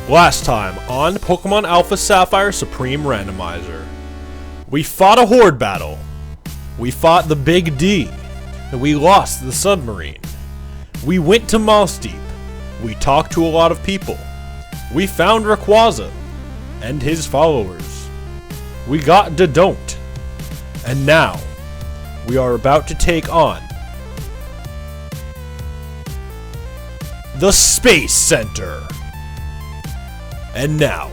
Last time on Pokemon Alpha Sapphire Supreme Randomizer, we fought a horde battle, we fought the Big D, and we lost the submarine. We went to Moss Deep, we talked to a lot of people, we found Rayquaza and his followers, we got Don't, and now we are about to take on the Space Center. And now,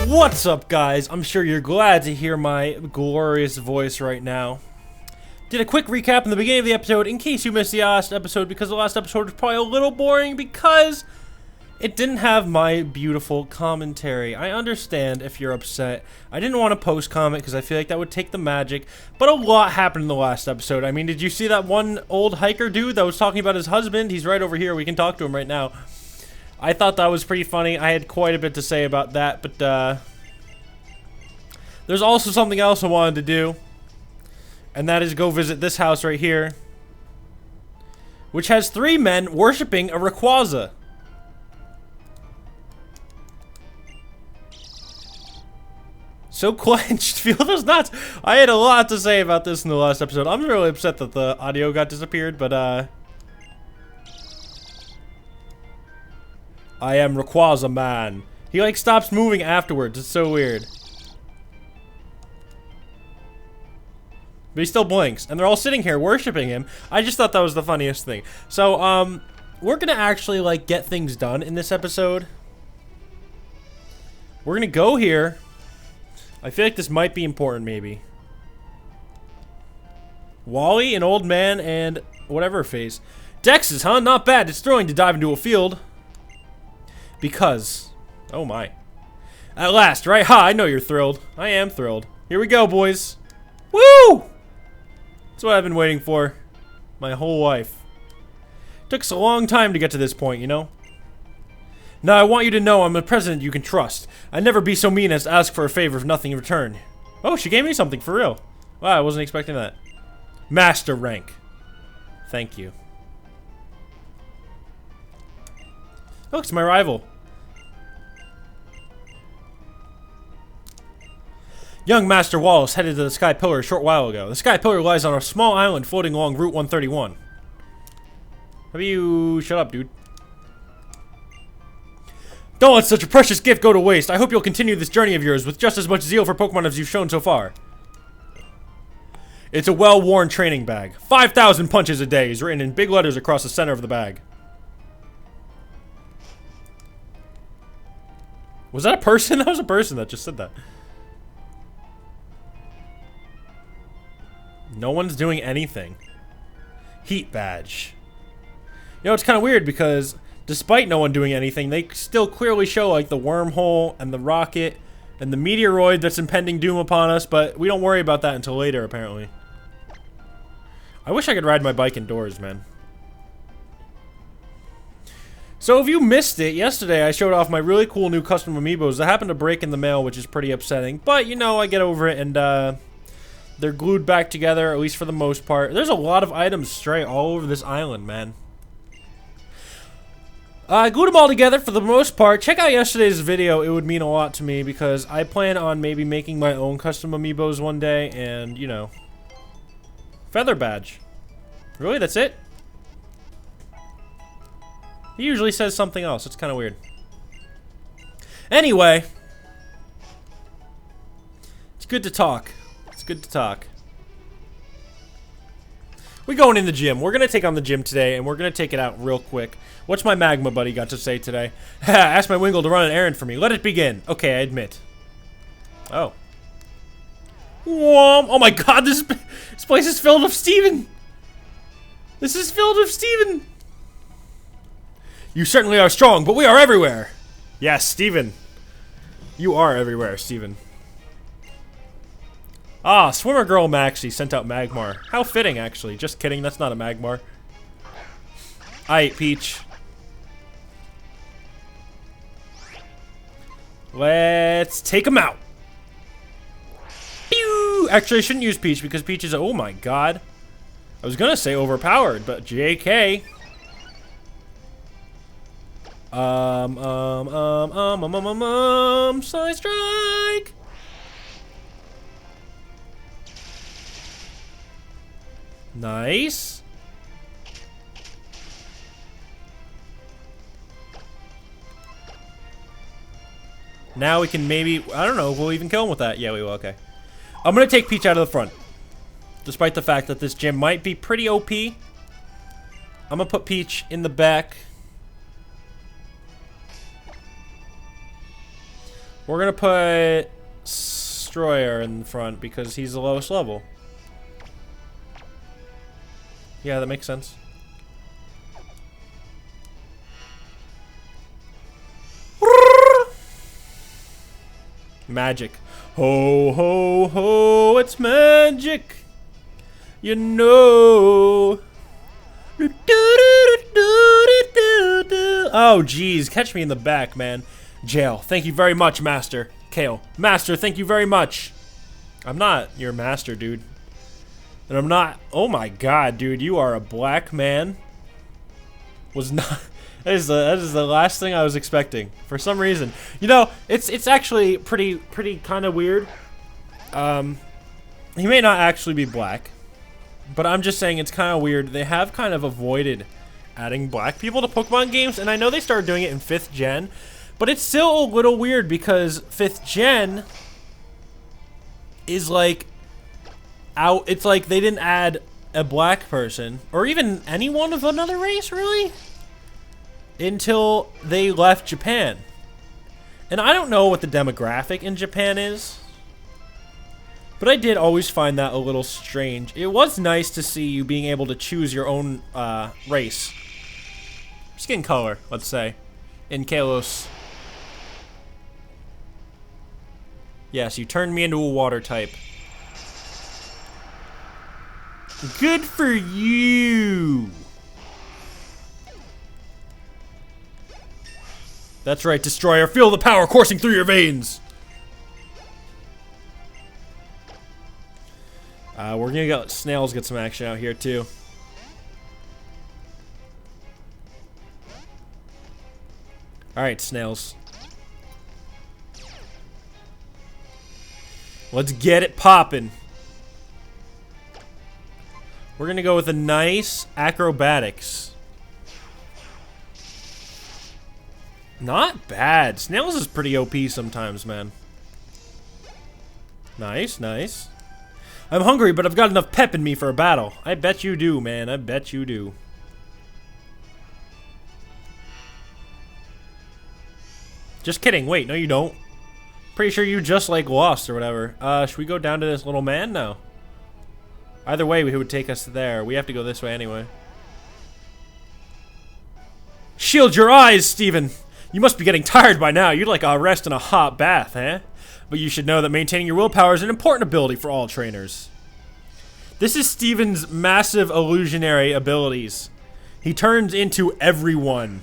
what's up, guys? I'm sure you're glad to hear my glorious voice right now. Did a quick recap in the beginning of the episode in case you missed the last episode, because the last episode was probably a little boring because it didn't have my beautiful commentary. I understand if you're upset. I didn't want to post comment because I feel like that would take the magic, but a lot happened in the last episode. I mean, did you see that one old hiker dude that was talking about his husband? He's right over here. We can talk to him right now. I thought that was pretty funny. I had quite a bit to say about that, but there's also something else I wanted to do, and that is go visit this house right here, which has 3 men worshiping a Rayquaza. So clenched. Feel those nuts. I had a lot to say about this in the last episode. I'm really upset that the audio got disappeared, but I am Rayquaza man. He like stops moving afterwards. It's so weird. But he still blinks, and they're all sitting here worshiping him. I just thought that was the funniest thing. So we're gonna actually like get things done in this episode. We're gonna go here. I feel like this might be important, maybe. Wally, an old man, and whatever face. Dex's, huh? Not bad. It's thrilling to dive into a field. Because. Oh my. At last, right? Ha, I know you're thrilled. I am thrilled. Here we go, boys. Woo! That's what I've been waiting for. My whole life. Took us a long time to get to this point, you know? Now, I want you to know I'm a president you can trust. I'd never be so mean as to ask for a favor of nothing in return. Oh, she gave me something, for real. Wow, I wasn't expecting that. Master rank. Thank you. Oh, it's my rival. Young Master Wallace headed to the Sky Pillar a short while ago. The Sky Pillar lies on a small island floating along Route 131. Have you... Shut up, dude. Don't let such a precious gift go to waste. I hope you'll continue this journey of yours with just as much zeal for Pokemon as you've shown so far. It's a well-worn training bag. 5,000 punches a day is written in big letters across the center of the bag. Was that a person? That was a person that just said that. No one's doing anything. Heat badge. You know, it's kind of weird because despite no one doing anything, they still clearly show like the wormhole and the rocket and the meteoroid that's impending doom upon us, but we don't worry about that until later, apparently. I wish I could ride my bike indoors, man. So if you missed it, yesterday I showed off my really cool new custom amiibos that happened to break in the mail, which is pretty upsetting, but you know, I get over it, and they're glued back together, at least for the most part. There's a lot of items stray all over this island, man. I glued them all together for the most part. Check out yesterday's video. It would mean a lot to me because I plan on maybe making my own custom amiibos one day, and, you know. Feather badge. Really? That's it? He usually says something else. It's kind of weird. Anyway. It's good to talk. It's good to talk. We're going in the gym. We're going to take on the gym today, and we're going to take it out real quick. What's my magma buddy got to say today? Ask my Wingull to run an errand for me. Let it begin. Okay, I admit. Oh. Whoa. Oh my god, this place is filled with Steven. This is filled with Steven. You certainly are strong, but we are everywhere. Yes, Steven. You are everywhere, Steven. Ah, Swimmer Girl Maxie sent out Magmar. How fitting, actually. Just kidding, that's not a Magmar. I ate Peach. Let's take him out. Pew! Actually, I shouldn't use Peach because Peach is, oh my god. I was gonna say overpowered, but JK. Side strike. Nice. Now we can maybe, I don't know, we'll even kill him with that. Yeah, we will, okay. I'm gonna take Peach out of the front. Despite the fact that this gym might be pretty OP. I'm gonna put Peach in the back. We're gonna put Destroyer in the front because he's the lowest level. Yeah, that makes sense. Magic. Ho, ho, ho, it's magic. You know. Oh, geez. Catch me in the back, man. Jail. Thank you very much, Master. Kale. Master, thank you very much. I'm not your master, dude. And I'm not... Oh my god, dude. You are a black man. Was not... That is the last thing I was expecting. For some reason. You know, it's actually pretty kind of weird. He may not actually be black. But I'm just saying it's kind of weird. They have kind of avoided adding black people to Pokemon games. And I know they started doing it in 5th gen. But it's still a little weird because 5th gen is like out. It's like they didn't add a black person or even anyone of another race, really, until they left Japan. And I don't know what the demographic in Japan is, but I did always find that a little strange. It was nice to see you being able to choose your own race. Skin color, let's say, in Kalos. Yes, you turned me into a water type. Good for you! That's right, Destroyer. Feel the power coursing through your veins! We're gonna let Snails get some action out here, too. Alright, Snails. Let's get it poppin'. We're gonna go with a nice acrobatics. Not bad. Snails is pretty OP sometimes, man. Nice, nice. I'm hungry, but I've got enough pep in me for a battle. I bet you do, man. I bet you do. Just kidding. Wait, no you don't. Pretty sure you just, like, lost or whatever. Should we go down to this little man? No. Either way, it would take us there. We have to go this way anyway. Shield your eyes, Steven! You must be getting tired by now. You'd like a rest in a hot bath, eh? But you should know that maintaining your willpower is an important ability for all trainers. This is Steven's massive illusionary abilities. He turns into everyone.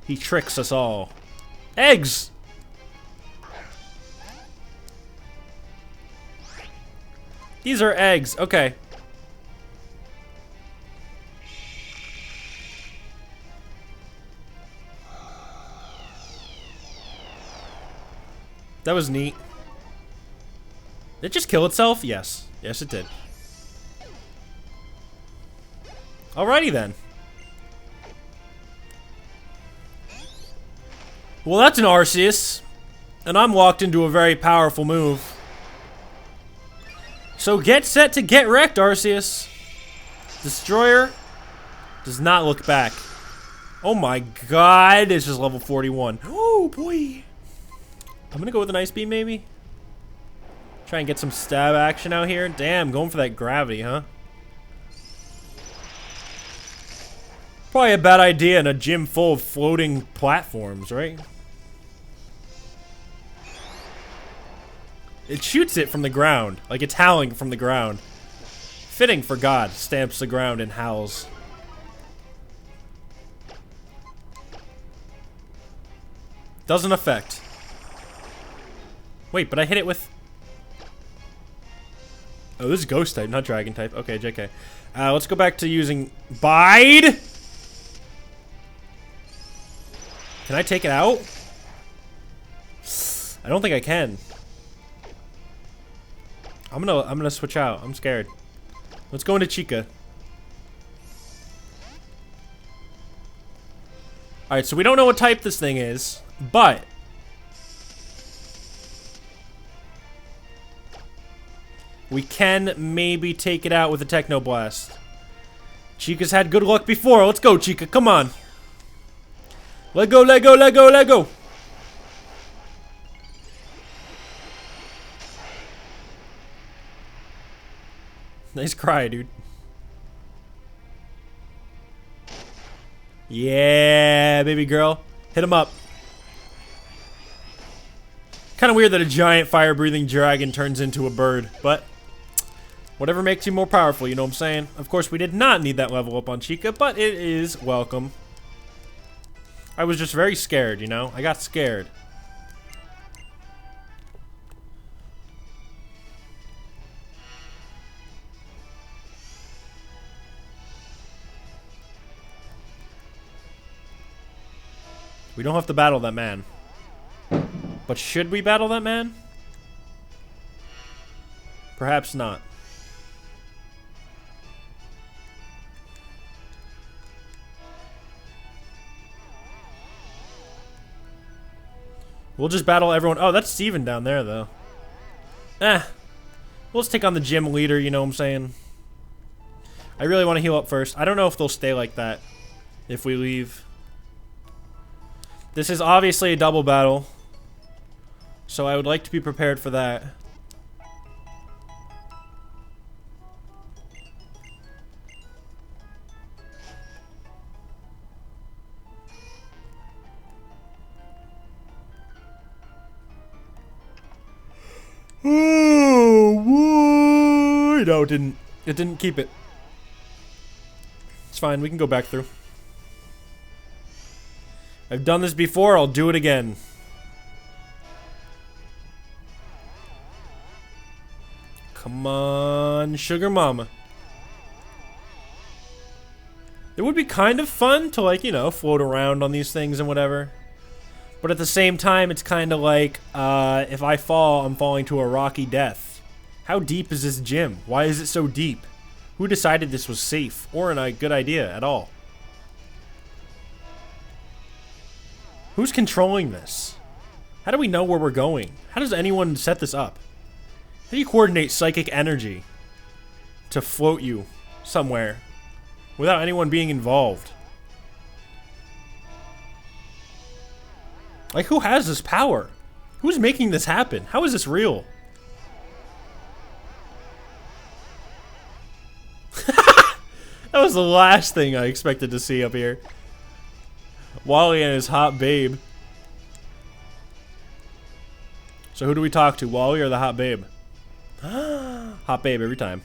He tricks us all. Eggs! These are eggs. Okay. That was neat. Did it just kill itself? Yes. Yes, it did. Alrighty then. Well, that's an Arceus. And I'm locked into a very powerful move. So get set to get wrecked, Arceus. Destroyer does not look back. Oh my god, this is level 41. Oh boy. I'm gonna go with an Ice Beam, maybe? Try and get some stab action out here. Damn, going for that gravity, huh? Probably a bad idea in a gym full of floating platforms, right? It shoots it from the ground, like it's howling from the ground. Fitting for God, stamps the ground and howls. Doesn't affect. Wait, but I hit it with... Oh, this is ghost type, not dragon type. Okay, JK. Let's go back to using Bide. Can I take it out? I don't think I can. I'm gonna switch out. I'm scared. Let's go into Chica. Alright, so we don't know what type this thing is, but we can maybe take it out with a Techno Blast. Chica's had good luck before. Let's go, Chica. Come on. Let go, let go, let go, let go. Nice cry, dude. Yeah, baby girl. Hit him up. Kind of weird that a giant fire-breathing dragon turns into a bird, but whatever makes you more powerful, you know what I'm saying? Of course, we did not need that level up on Chica, but it is welcome. I was just very scared, you know? I got scared. We don't have to battle that man. But should we battle that man? Perhaps not. We'll just battle everyone. Oh, that's Steven down there, though. We'll just take on the gym leader, you know what I'm saying? I really want to heal up first. I don't know if they'll stay like that if we leave. This is obviously a double battle, so I would like to be prepared for that. Oh, boy. No, it didn't. It didn't keep it. It's fine. We can go back through. I've done this before. I'll do it again. Come on, sugar mama. It would be kind of fun to, like, you know, float around on these things and whatever. But at the same time, it's kind of like, if I fall, I'm falling to a rocky death. How deep is this gym? Why is it so deep? Who decided this was safe or a good idea at all? Who's controlling this? How do we know where we're going? How does anyone set this up? How do you coordinate psychic energy to float you somewhere without anyone being involved? Like, who has this power? Who's making this happen? How is this real? That was the last thing I expected to see up here. Wally and his hot babe. So who do we talk to, Wally or the hot babe? Hot babe every time.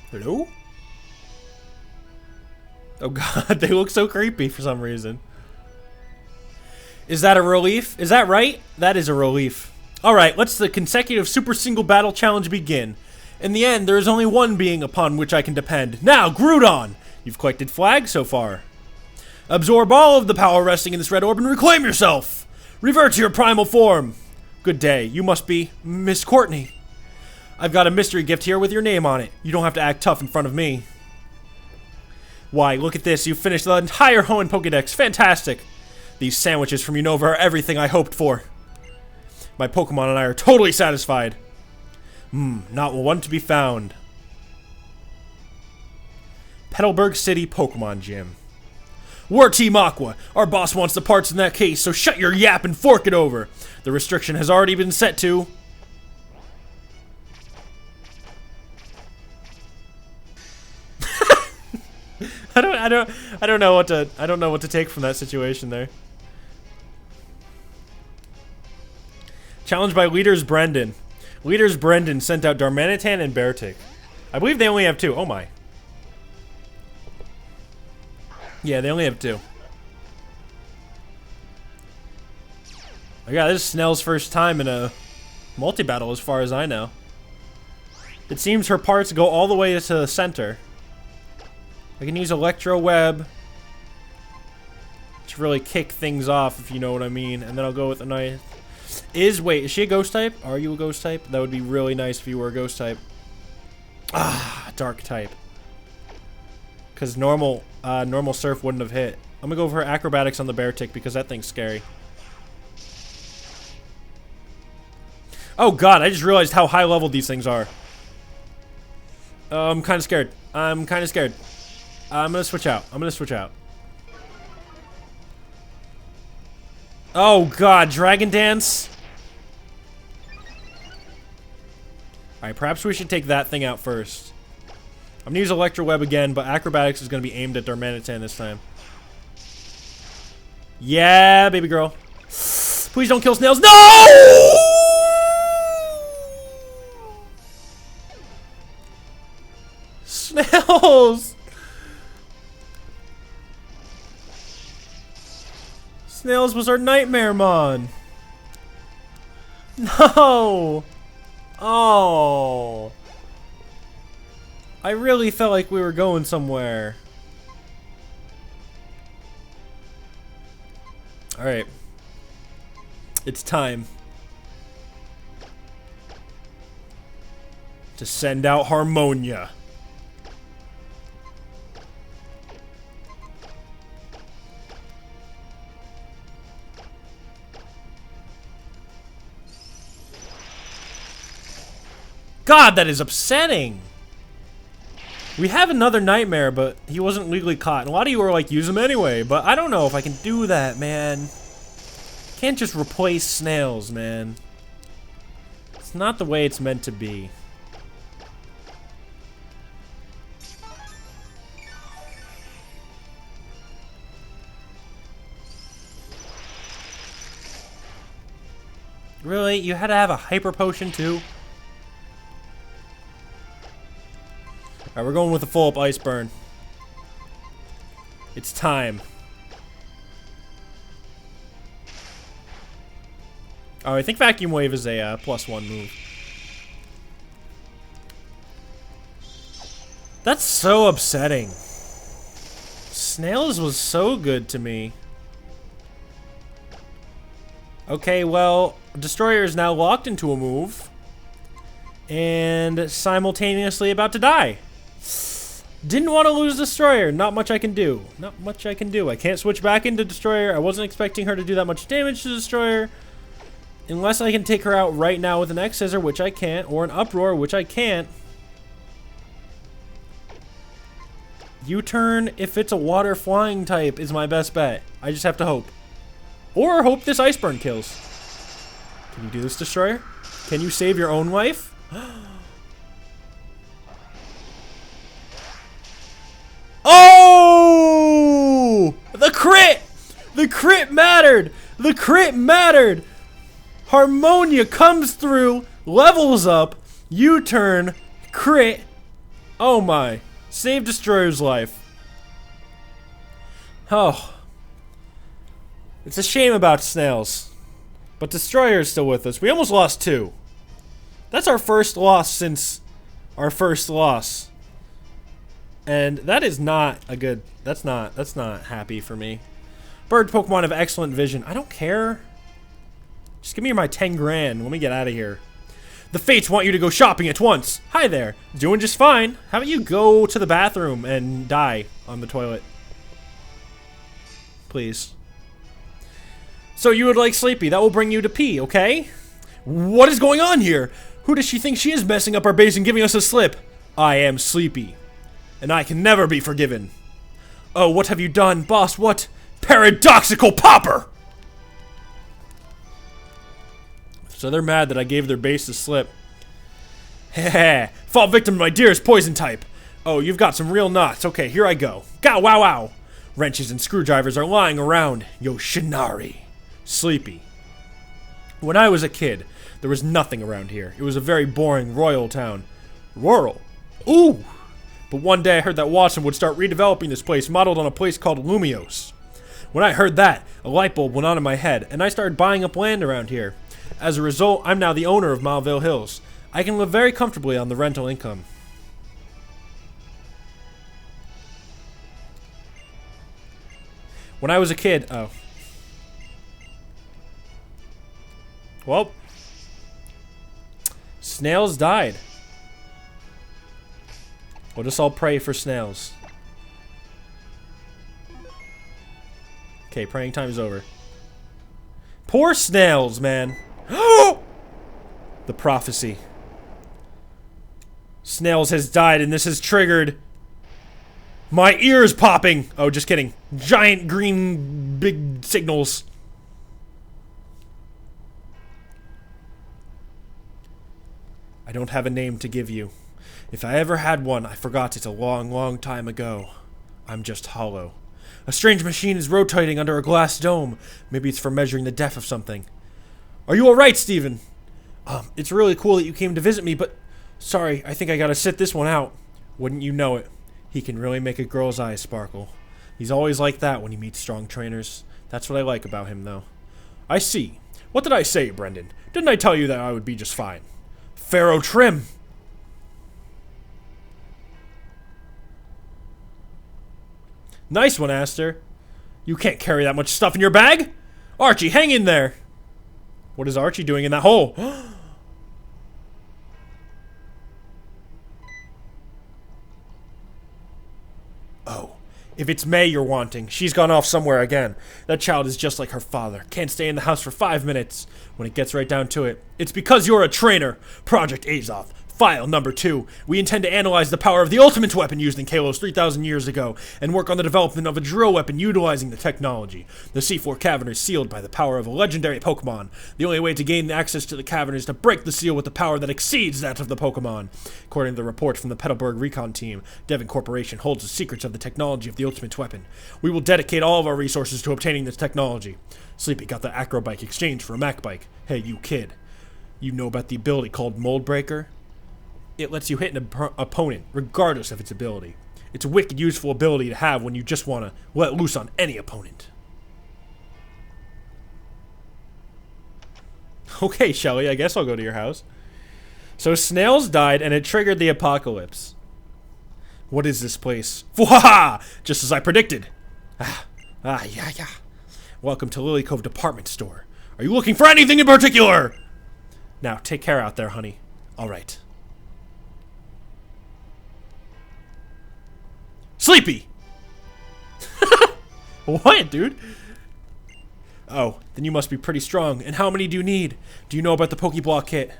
Hello? Oh god, they look so creepy for some reason. Is that a relief? Is that right? That is a relief. Alright, let's the consecutive super single battle challenge begin. In the end, there is only one being upon which I can depend. Now, Groudon! You've collected flags so far. Absorb all of the power resting in this red orb and reclaim yourself! Revert to your primal form! Good day, you must be Miss Courtney. I've got a mystery gift here with your name on it. You don't have to act tough in front of me. Why, look at this, you've finished the entire Hoenn Pokédex. Fantastic! These sandwiches from Unova are everything I hoped for. My Pokemon and I are totally satisfied. Not one to be found. Petalburg City Pokemon Gym. We're Team Aqua. Our boss wants the parts in that case, so shut your yap and fork it over. The restriction has already been set to... I don't know what to take from that situation there. Challenged by Leaders Brendan. Leaders Brendan sent out Darmanitan and Beartic. I believe they only have two. Oh my. Yeah, they only have 2. Oh yeah, this is Snails' first time in a multi-battle as far as I know. It seems her parts go all the way to the center. I can use Electro Web to really kick things off, if you know what I mean. And then I'll go with a nice... Wait, is she a ghost type? Are you a ghost type? That would be really nice if you were a ghost type. Ah, dark type. Because normal surf wouldn't have hit. I'm gonna go for acrobatics on the bear tick because that thing's scary. Oh god, I just realized how high level these things are. I'm kind of scared. I'm kind of scared. I'm gonna switch out. I'm gonna switch out. Oh god, Dragon Dance. Alright, perhaps we should take that thing out first. I'm gonna use Electro Web again, but acrobatics is gonna be aimed at Darmanitan this time. Yeah, baby girl. Please don't kill Snails. No! Snails! Snails was our nightmare mon. No! Oh. I really felt like we were going somewhere. Alright. It's time to send out Harmonia. God, that is upsetting. We have another nightmare, but he wasn't legally caught. And a lot of you are like, use him anyway. But I don't know if I can do that, man. Can't just replace Snails, man. It's not the way it's meant to be. Really? You had to have a hyper potion too? Alright, we're going with a full up Ice Burn. It's time. Oh, I think Vacuum Wave is a +1 move. That's so upsetting. Snails was so good to me. Okay, well, Destroyer is now locked into a move. And simultaneously about to die. Didn't want to lose Destroyer. Not much I can do. Not much I can do. I can't switch back into Destroyer. I wasn't expecting her to do that much damage to Destroyer. Unless I can take her out right now with an X-Scissor, which I can't. Or an Uproar, which I can't. U-turn, if it's a water flying type, is my best bet. I just have to hope. Or hope this Ice Burn kills. Can you do this, Destroyer? Can you save your own life? Oh! The crit! The crit mattered! The crit mattered! Harmonia comes through, levels up, U-turn, crit. Oh my. Save Destroyer's life. Oh. It's a shame about Snails. But Destroyer is still with us. We almost lost 2. That's our first loss since our first loss. And that is not a good... That's not happy for me. Bird Pokemon have excellent vision. I don't care. Just give me my 10 grand. Let me get out of here. The Fates want you to go shopping at once. Hi there. Doing just fine. How about you go to the bathroom and die on the toilet? Please. So you would like Sleepy. That will bring you to pee, okay? What is going on here? Who does she think she is messing up our base and giving us a slip? I am Sleepy. And I can never be forgiven. Oh, what have you done, boss? What? Paradoxical popper! So they're mad that I gave their base a slip. Heh, fall victim to my dearest poison type. Oh, you've got some real knots. Okay, here I go. Gow wow wow. Wrenches and screwdrivers are lying around. Yoshinari. Sleepy. When I was a kid, there was nothing around here. It was a very boring royal town. Rural. Ooh! But one day I heard that Watson would start redeveloping this place modeled on a place called Lumios. When I heard that, a light bulb went on in my head, and I started buying up land around here. As a result, I'm now the owner of Malville Hills. I can live very comfortably on the rental income. When I was a kid, oh. Well, Snails died. Let us all pray for Snails. Okay, praying time is over. Poor Snails, man. The prophecy. Snails has died, and this has triggered my ears popping. Oh, just kidding. Giant green big signals. I don't have a name to give you. If I ever had one, I forgot it a long, long time ago. I'm just hollow. A strange machine is rotating under a glass dome. Maybe it's for measuring the depth of something. Are you alright, Steven? It's really cool that you came to visit me, but sorry, I think I gotta sit this one out. Wouldn't you know it? He can really make a girl's eyes sparkle. He's always like that when he meets strong trainers. That's what I like about him, though. I see. What did I say, Brendan? Didn't I tell you that I would be just fine? Pharaoh Trim! Nice one, Aster. You can't carry that much stuff in your bag! Archie, hang in there! What is Archie doing in that hole? Oh, if it's May you're wanting, she's gone off somewhere again. That child is just like her father. Can't stay in the house for 5 minutes. When it gets right down to it, it's because you're a trainer. Project Azoth. File number 2. We intend to analyze the power of the ultimate weapon used in Kalos 3,000 years ago, and work on the development of a drill weapon utilizing the technology. The C4 cavern is sealed by the power of a legendary Pokemon. The only way to gain access to the cavern is to break the seal with the power that exceeds that of the Pokemon. According to the report from the Petalburg Recon Team, Devon Corporation holds the secrets of the technology of the ultimate weapon. We will dedicate all of our resources to obtaining this technology. Sleepy got the Acro Bike exchanged for a Mac Bike. Hey, you kid. You know about the ability called Mold Breaker? It lets you hit an opponent, regardless of its ability. It's a wicked useful ability to have when you just want to let loose on any opponent. Okay, Shelly, I guess I'll go to your house. So Snails died, and it triggered the apocalypse. What is this place? Fwaha! Just as I predicted. Yeah. Welcome to Lily Cove Department Store. Are you looking for anything in particular? Now, take care out there, honey. All right. Sleepy! What, dude? Oh, then you must be pretty strong. And how many do you need? Do you know about the Pokeblock kit?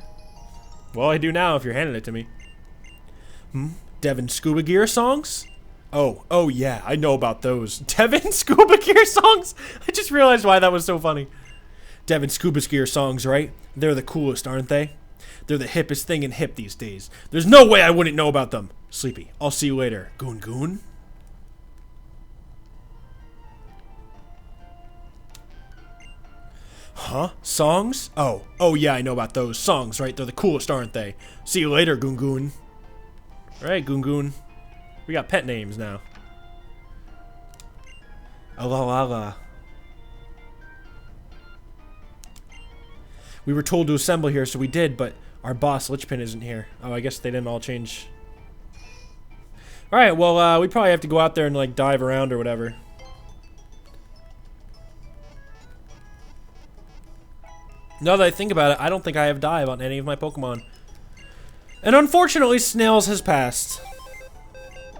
Well, I do now if you're handing it to me. Devon Scuba Gear songs? Oh yeah, I know about those. Devon Scuba Gear songs? I just realized why that was so funny. Devon Scuba Gear songs, right? They're the coolest, aren't they? They're the hippest thing in hip these days. There's no way I wouldn't know about them. Sleepy, I'll see you later. Goon Goon? Huh? Songs? Oh yeah, I know about those. Songs, right? They're the coolest, aren't they? See you later, Goon Goon. Alright, Goon Goon. We got pet names now. Alalala. We were told to assemble here, so we did, but our boss, Lichpin, isn't here. Oh, I guess they didn't all change. Alright, well, we probably have to go out there and, like, dive around or whatever. Now that I think about it, I don't think I have dive on any of my Pokemon. And unfortunately, Snails has passed.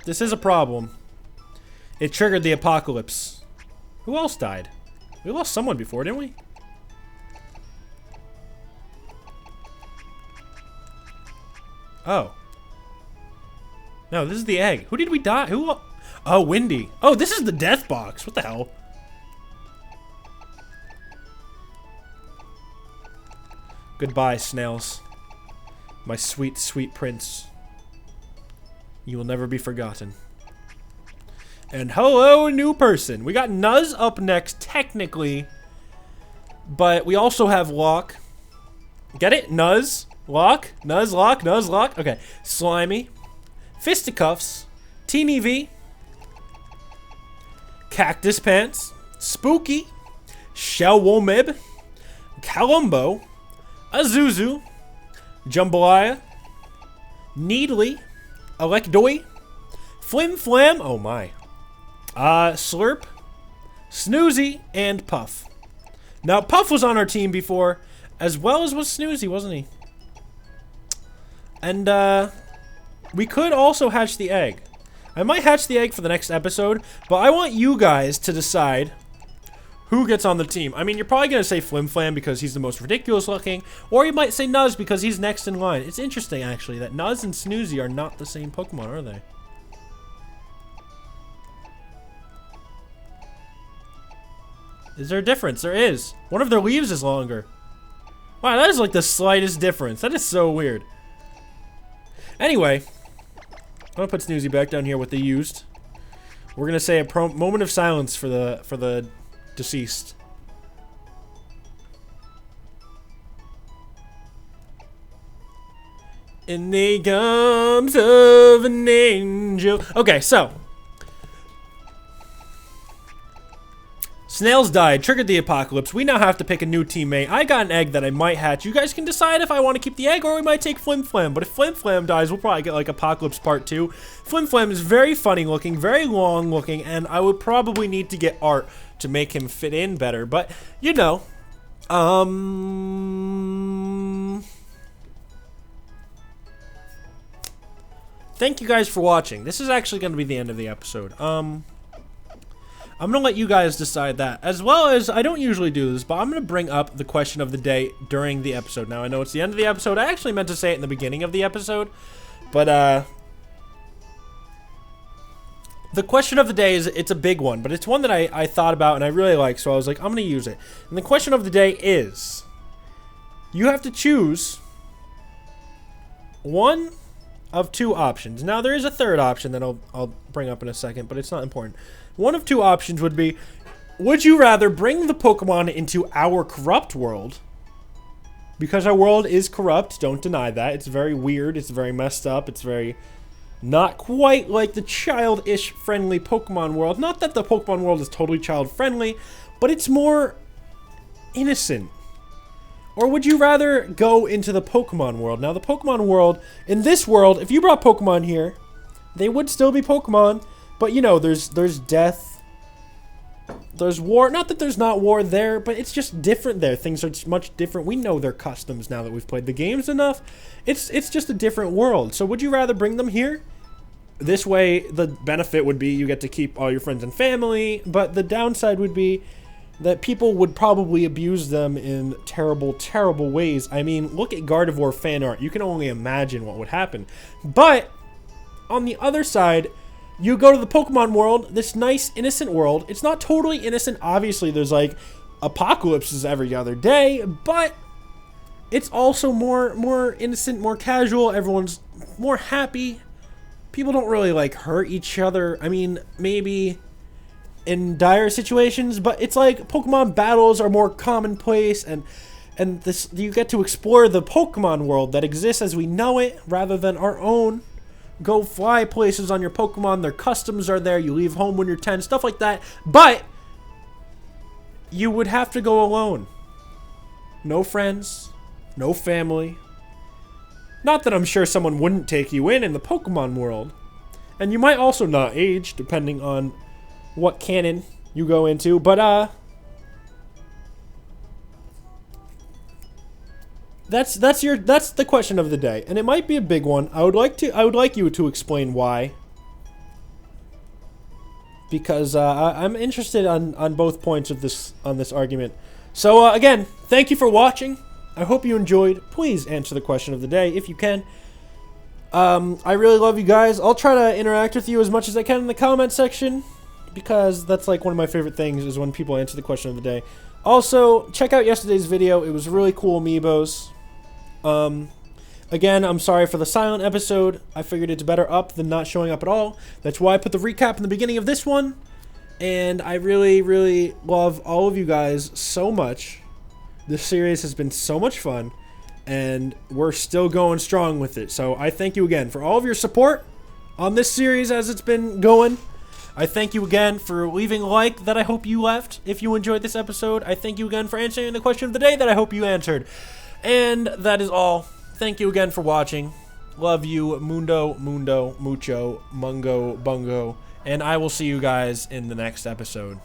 This is a problem. It triggered the apocalypse. Who else died? We lost someone before, didn't we? Oh. No, this is the egg. Who did we die? Who? Oh, Windy. Oh, this is the death box. What the hell? Goodbye, Snails. My sweet, sweet prince. You will never be forgotten. And hello, new person. We got Nuz up next, technically. But we also have Lock. Get it? Nuz? Lock? Nuzlocke? Nuzlocke? Okay. Slimy. Fisticuffs. TiniVi, Cactus Pants, Spooky, Shelwomib, Kalumbo, Azuzu, Jambalaya, Needly, Elecdoi, Flim Flam, oh my, Slurp, Snoozy, and Puff. Now, Puff was on our team before, as well as was Snoozy, wasn't he? And, we could also hatch the egg. I might hatch the egg for the next episode, but I want you guys to decide who gets on the team. I mean, you're probably going to say Flim Flam because he's the most ridiculous looking, or you might say Nuz because he's next in line. It's interesting, actually, that Nuz and Snoozy are not the same Pokemon, are they? Is there a difference? There is. One of their leaves is longer. Wow, that is like the slightest difference. That is so weird. Anyway, I'm gonna put Snoozy back down here with the used. We're gonna say a moment of silence for the deceased. In the arms of an angel. Okay, so Snails died, triggered the apocalypse. We now have to pick a new teammate. I got an egg that I might hatch. You guys can decide if I want to keep the egg or we might take Flim Flam. But if Flim Flam dies, we'll probably get like Apocalypse Part 2. Flim Flam is very funny looking, very long looking, and I would probably need to get art to make him fit in better. But, you know, thank you guys for watching. This is actually going to be the end of the episode. I'm going to let you guys decide that. As well as, I don't usually do this, but I'm going to bring up the question of the day during the episode. Now, I know it's the end of the episode. I actually meant to say it in the beginning of the episode. But, the question of the day is, it's a big one. But it's one that I thought about and I really like. So I was like, I'm going to use it. And the question of the day is, you have to choose one of two options. Now, there is a third option that I'll bring up in a second, but it's not important. One of two options would be, would you rather bring the Pokemon into our corrupt world? Because our world is corrupt, don't deny that. It's very weird, it's very messed up, it's very not quite like the childish friendly Pokemon world. Not that the Pokemon world is totally child friendly, but it's more innocent. Or would you rather go into the Pokemon world? Now, the Pokemon world, in this world, if you brought Pokemon here, they would still be Pokemon. But, you know, there's death, there's war. Not that there's not war there, but it's just different there. Things are just much different. We know their customs now that we've played the games enough. It's just a different world. So would you rather bring them here? This way, the benefit would be you get to keep all your friends and family, but the downside would be that people would probably abuse them in terrible, terrible ways. I mean, look at Gardevoir Fanart. You can only imagine what would happen. But, on the other side, you go to the Pokemon world, this nice, innocent world. It's not totally innocent. Obviously, there's, like, apocalypses every other day, but it's also more innocent, more casual. Everyone's more happy. People don't really, like, hurt each other. I mean, maybe in dire situations, but it's like Pokemon battles are more commonplace, and this, you get to explore the Pokemon world that exists as we know it, rather than our own. Go fly places on your Pokemon, their customs are there, you leave home when you're 10, stuff like that. But you would have to go alone. No friends, no family. Not that I'm sure someone wouldn't take you in the Pokemon world. And you might also not age, depending on what canon you go into, but that's the question of the day, and it might be a big one. I would like you to explain why, because I'm interested on both points of this argument. So again, thank you for watching. I hope you enjoyed. Please answer the question of the day if you can. I really love you guys. I'll try to interact with you as much as I can in the comment section, because that's like one of my favorite things is when people answer the question of the day. Also, check out yesterday's video. It was really cool amiibos. Again, I'm sorry for the silent episode. I figured it's better up than not showing up at all. That's why I put the recap in the beginning of this one. And I really, really love all of you guys so much. This series has been so much fun, and we're still going strong with it. So I thank you again for all of your support. on this series as it's been going. I thank you again for leaving a like that I hope you left if you enjoyed this episode. I thank you again for answering the question of the day that I hope you answered. And that is all. Thank you again for watching. Love you, mundo, mucho, mungo, bungo. And I will see you guys in the next episode.